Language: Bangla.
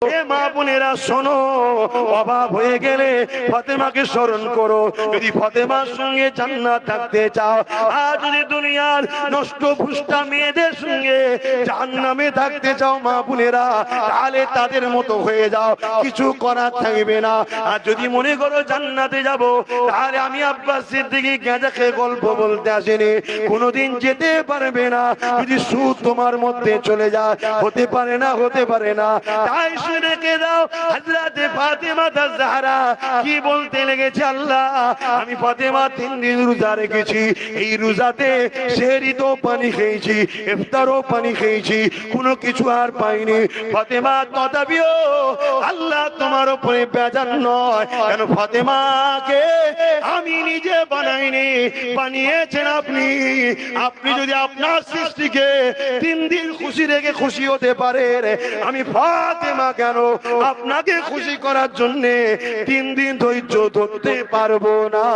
মা বোনেরা শোনো, অভাব হয়ে গেলে ফাতেমাকে স্মরণ করো। যদি ফাতেমার সঙ্গে জান্নাত থাকতে চাও, আর যদি দুনিয়ার নষ্ট ভুষ্টা মেয়েদের সঙ্গে জাহান্নামে থাকতে চাও মা বোনেরা, তাহলে তাদের মতো হয়ে যাও, কিছু করার থাকবে না। আর যদি মনে করো জান্নাতে যাব, তাহলে আমি আব্বাস সিদ্দিকী গাঁজা খেয়ে গল্প বলতে আসেনি, কোনোদিন যেতে পারবে না। যদি সুদ তোমার মধ্যে চলে যায়, হতে পারে না, হতে পারে না। তাই রেখে দাও, হযরত ফাতেমা জাহরা কি বলতে লেগেছে, আল্লাহ আমি ফাতেমা 3 দিন রোজা রেখেছি, এই রোজাতে সেহরি তো পানি খেয়েছি, ইফতারও পানি খেয়েছি, কোনো কিছু আর পাইনি। ফাতেমা তথাপিও আল্লাহ তোমার উপরে বেজার নয়, কেন ফাতেমাকে আমি নিজে বানাইনি, বানিয়েছেন আপনি। আপনি যদি আপনার সৃষ্টিকে 3 দিন খুশি রেখে খুশি হতে পারেন, আমি ফাতেমা কেন আপনাকে খুশি করার জন্য 3 দিন ধৈর্য ধরতে পারবো না।